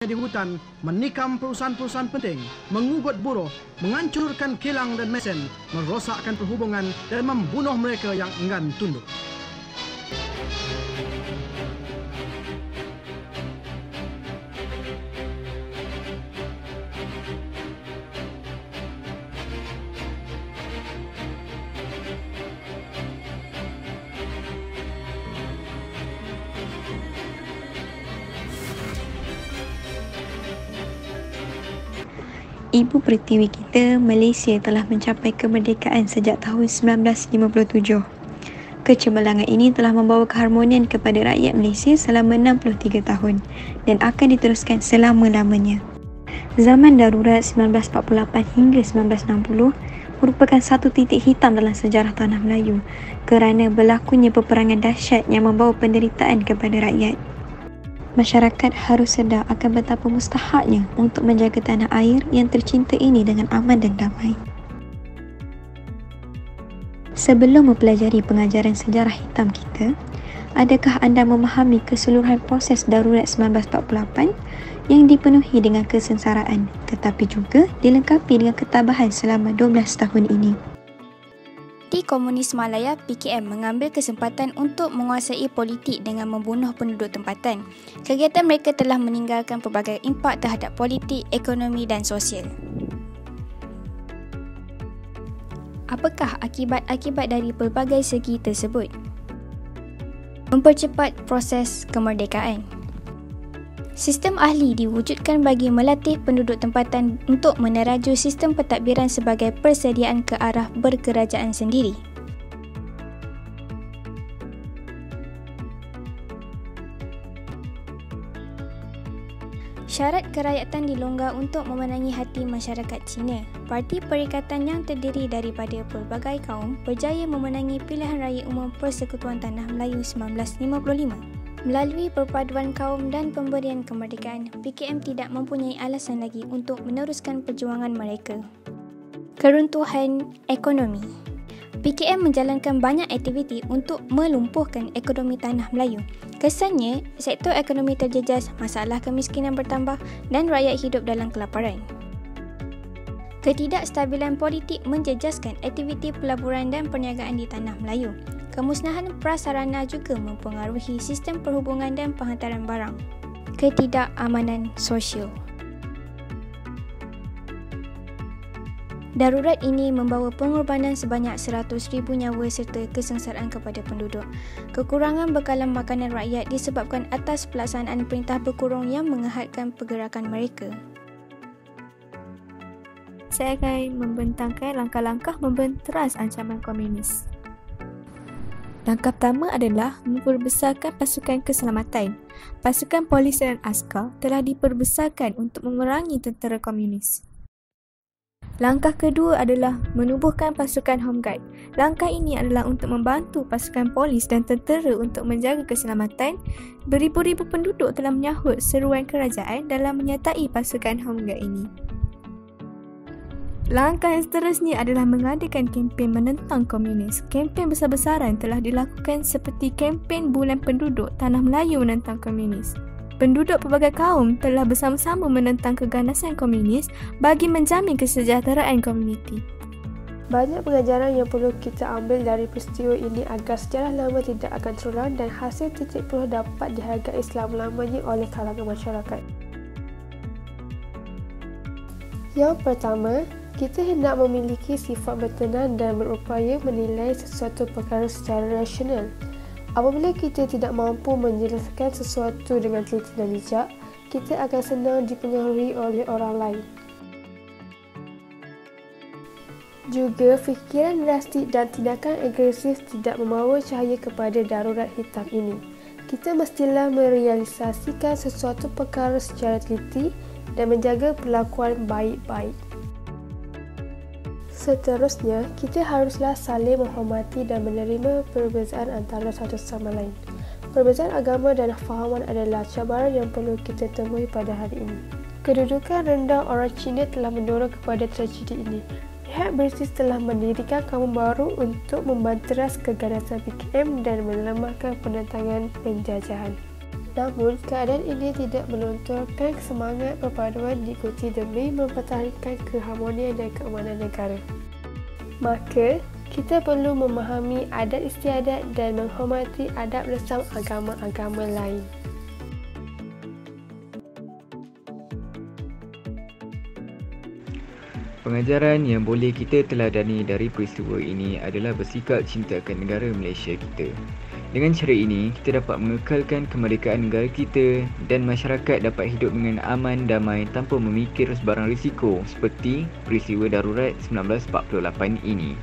di hutan, menikam perusahaan-perusahaan penting, mengugut buruh, menghancurkan kilang dan mesin, merosakkan perhubungan dan membunuh mereka yang enggan tunduk. Ibu pertiwi kita, Malaysia telah mencapai kemerdekaan sejak tahun 1957. Kecemerlangan ini telah membawa keharmonian kepada rakyat Malaysia selama 63 tahun dan akan diteruskan selama-lamanya. Zaman darurat 1948 hingga 1960 merupakan satu titik hitam dalam sejarah tanah Melayu kerana berlakunya peperangan dahsyat yang membawa penderitaan kepada rakyat. Masyarakat harus sedar akan betapa mustahaknya untuk menjaga tanah air yang tercinta ini dengan aman dan damai. Sebelum mempelajari pengajaran sejarah hitam kita, adakah anda memahami keseluruhan proses darurat 1948 yang dipenuhi dengan kesengsaraan tetapi juga dilengkapi dengan ketabahan selama 12 tahun ini? Di Komunis Malaya, PKM mengambil kesempatan untuk menguasai politik dengan membunuh penduduk tempatan. Kegiatan mereka telah meninggalkan pelbagai impak terhadap politik, ekonomi dan sosial. Apakah akibat-akibat dari pelbagai segi tersebut? Mempercepat proses kemerdekaan. Sistem ahli diwujudkan bagi melatih penduduk tempatan untuk meneraju sistem pentadbiran sebagai persediaan ke arah berkerajaan sendiri. Syarat kerakyatan dilonggar untuk memenangi hati masyarakat Cina. Parti Perikatan yang terdiri daripada pelbagai kaum berjaya memenangi pilihan raya umum Persekutuan Tanah Melayu 1955. Melalui perpaduan kaum dan pemberian kemerdekaan, PKM tidak mempunyai alasan lagi untuk meneruskan perjuangan mereka. Keruntuhan ekonomi. PKM menjalankan banyak aktiviti untuk melumpuhkan ekonomi Tanah Melayu. Kesannya, sektor ekonomi terjejas, masalah kemiskinan bertambah dan rakyat hidup dalam kelaparan. Ketidakstabilan politik menjejaskan aktiviti pelaburan dan perniagaan di Tanah Melayu. Kemusnahan prasarana juga mempengaruhi sistem perhubungan dan penghantaran barang. Ketidakamanan sosial. Darurat ini membawa pengorbanan sebanyak 100,000 nyawa serta kesengsaraan kepada penduduk. Kekurangan bekalan makanan rakyat disebabkan atas pelaksanaan perintah berkurung yang mengehadkan pergerakan mereka. Saya akan membentangkan langkah-langkah membenteras ancaman komunis. Langkah pertama adalah memperbesarkan pasukan keselamatan. Pasukan polis dan askar telah diperbesarkan untuk memerangi tentera komunis. Langkah kedua adalah menubuhkan pasukan Home Guard. Langkah ini adalah untuk membantu pasukan polis dan tentera untuk menjaga keselamatan. Beribu-ribu penduduk telah menyahut seruan kerajaan dalam menyertai pasukan Home Guard ini. Langkah yang seterusnya adalah mengadakan kempen menentang komunis. Kempen besar-besaran telah dilakukan seperti kempen Bulan Penduduk Tanah Melayu menentang komunis. Penduduk pelbagai kaum telah bersama-sama menentang keganasan komunis bagi menjamin kesejahteraan komuniti. Banyak pengajaran yang perlu kita ambil dari peristiwa ini agar sejarah lama tidak akan terulang dan hasil titik peluh dapat dihargai selama-lamanya oleh kalangan masyarakat. Yang pertama, kita hendak memiliki sifat bertenang dan berupaya menilai sesuatu perkara secara rasional. Apabila kita tidak mampu menjelaskan sesuatu dengan teliti dan bijak, kita akan senang dipengaruhi oleh orang lain. Juga, fikiran drastik dan tindakan agresif tidak membawa cahaya kepada darurat hitam ini. Kita mestilah merealisasikan sesuatu perkara secara teliti dan menjaga perlakuan baik-baik. Seterusnya, kita haruslah saling menghormati dan menerima perbezaan antara satu sama lain. Perbezaan agama dan fahaman adalah cabaran yang perlu kita temui pada hari ini. Kedudukan rendah orang Cina telah mendorong kepada tragedi ini. Pihak British telah mendirikan kaum baru untuk membanteras keganasan PKM dan melemahkan penentangan penjajahan. Namun, keadaan ini tidak melontarkan semangat perpaduan diikuti demi mempertahankan keharmonian dan keamanan negara. Maka, kita perlu memahami adat istiadat dan menghormati adab lesam agama-agama lain. Pengajaran yang boleh kita teladani dari peristiwa ini adalah bersikap cinta akan negara Malaysia kita. Dengan cara ini, kita dapat mengekalkan kemerdekaan negara kita dan masyarakat dapat hidup dengan aman, damai tanpa memikir sebarang risiko seperti peristiwa darurat 1948 ini.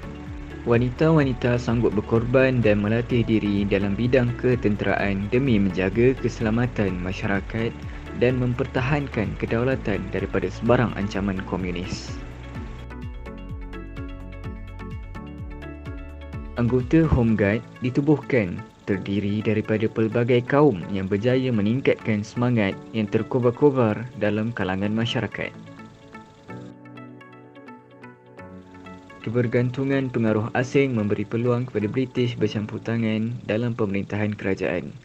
Wanita-wanita sanggup berkorban dan melatih diri dalam bidang ketenteraan demi menjaga keselamatan masyarakat dan mempertahankan kedaulatan daripada sebarang ancaman komunis. Anggota Home Guard ditubuhkan terdiri daripada pelbagai kaum yang berjaya meningkatkan semangat yang terkobar-kobar dalam kalangan masyarakat. Kebergantungan pengaruh asing memberi peluang kepada British bercampur tangan dalam pemerintahan kerajaan.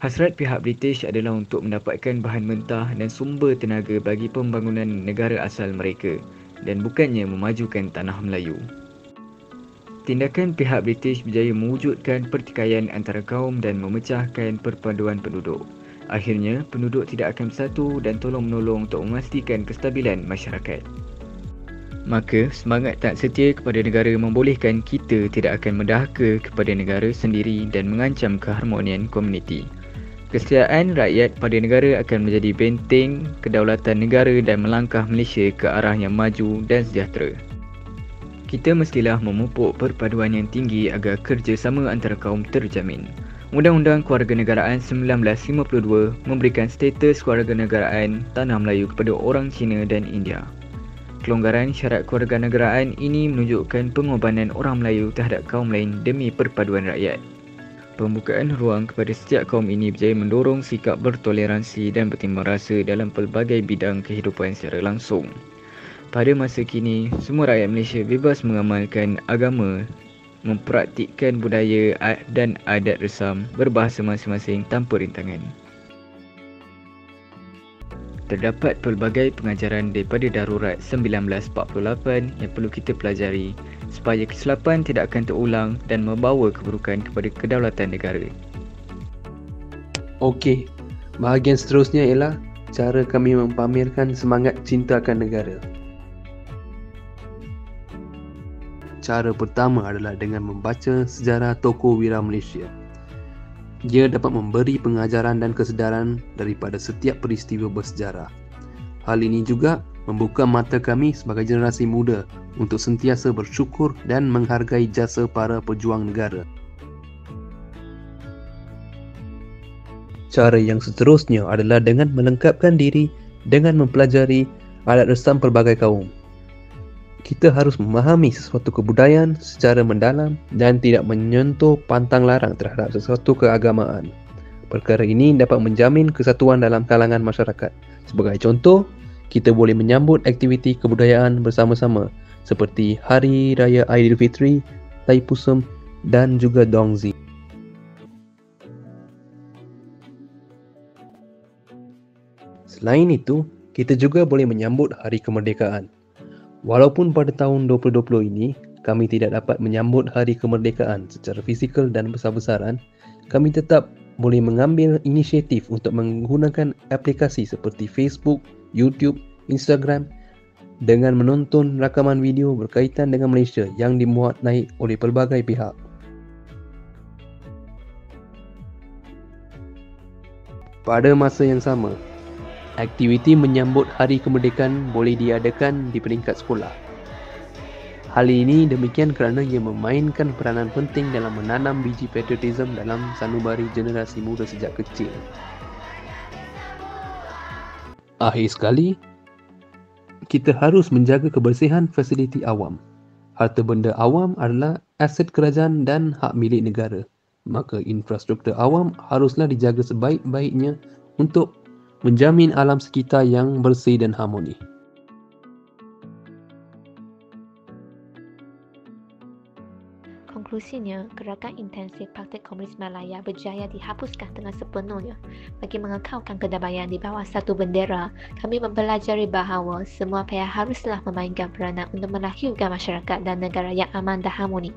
Hasrat pihak British adalah untuk mendapatkan bahan mentah dan sumber tenaga bagi pembangunan negara asal mereka dan bukannya memajukan tanah Melayu. Tindakan pihak British berjaya mewujudkan pertikaian antara kaum dan memecahkan perpaduan penduduk. Akhirnya, penduduk tidak akan bersatu dan tolong-menolong untuk memastikan kestabilan masyarakat. Maka, semangat tak setia kepada negara membolehkan kita tidak akan mendahaka kepada negara sendiri dan mengancam keharmonian komuniti. Kesetiaan rakyat pada negara akan menjadi benteng kedaulatan negara dan melangkah Malaysia ke arah yang maju dan sejahtera. Kita mestilah memupuk perpaduan yang tinggi agar kerjasama antara kaum terjamin. Undang-Undang Kewarganegaraan 1952 memberikan status kewarganegaraan Tanah Melayu kepada orang Cina dan India. Kelonggaran syarat kewarganegaraan ini menunjukkan pengorbanan orang Melayu terhadap kaum lain demi perpaduan rakyat. Pembukaan ruang kepada setiap kaum ini berjaya mendorong sikap bertoleransi dan bertimbang rasa dalam pelbagai bidang kehidupan secara langsung. Pada masa kini, semua rakyat Malaysia bebas mengamalkan agama, mempraktikkan budaya dan adat resam berbahasa masing-masing tanpa rintangan. Terdapat pelbagai pengajaran daripada darurat 1948 yang perlu kita pelajari supaya kesilapan tidak akan terulang dan membawa keburukan kepada kedaulatan negara. Okey, bahagian seterusnya ialah cara kami mempamerkan semangat cinta akan negara. Cara pertama adalah dengan membaca sejarah tokoh wira Malaysia. Ia dapat memberi pengajaran dan kesedaran daripada setiap peristiwa bersejarah. Hal ini juga membuka mata kami sebagai generasi muda untuk sentiasa bersyukur dan menghargai jasa para pejuang negara. Cara yang seterusnya adalah dengan melengkapkan diri dengan mempelajari adat resam pelbagai kaum. Kita harus memahami sesuatu kebudayaan secara mendalam dan tidak menyentuh pantang larang terhadap sesuatu keagamaan. Perkara ini dapat menjamin kesatuan dalam kalangan masyarakat. Sebagai contoh, kita boleh menyambut aktiviti kebudayaan bersama-sama seperti Hari Raya Aidilfitri, Taipusam dan juga Dongzi. Selain itu, kita juga boleh menyambut Hari Kemerdekaan. Walaupun pada tahun 2020 ini, kami tidak dapat menyambut Hari Kemerdekaan secara fizikal dan besar-besaran, kami tetap boleh mengambil inisiatif untuk menggunakan aplikasi seperti Facebook, YouTube, Instagram dengan menonton rakaman video berkaitan dengan Malaysia yang dimuat naik oleh pelbagai pihak. Pada masa yang sama, aktiviti menyambut Hari Kemerdekaan boleh diadakan di peringkat sekolah. Hal ini demikian kerana ia memainkan peranan penting dalam menanam biji patriotism dalam sanubari generasi muda sejak kecil. Akhir sekali, kita harus menjaga kebersihan fasiliti awam. Harta benda awam adalah aset kerajaan dan hak milik negara. Maka infrastruktur awam haruslah dijaga sebaik-baiknya untuk menjamin alam sekitar yang bersih dan harmoni. konklusinya, gerakan intensif Parti Komunis Malaya berjaya dihapuskan dengan sepenuhnya. Bagi mengekalkan kedamaian di bawah satu bendera, kami mempelajari bahawa semua pihak haruslah memainkan peranan untuk melahirkan masyarakat dan negara yang aman dan harmoni.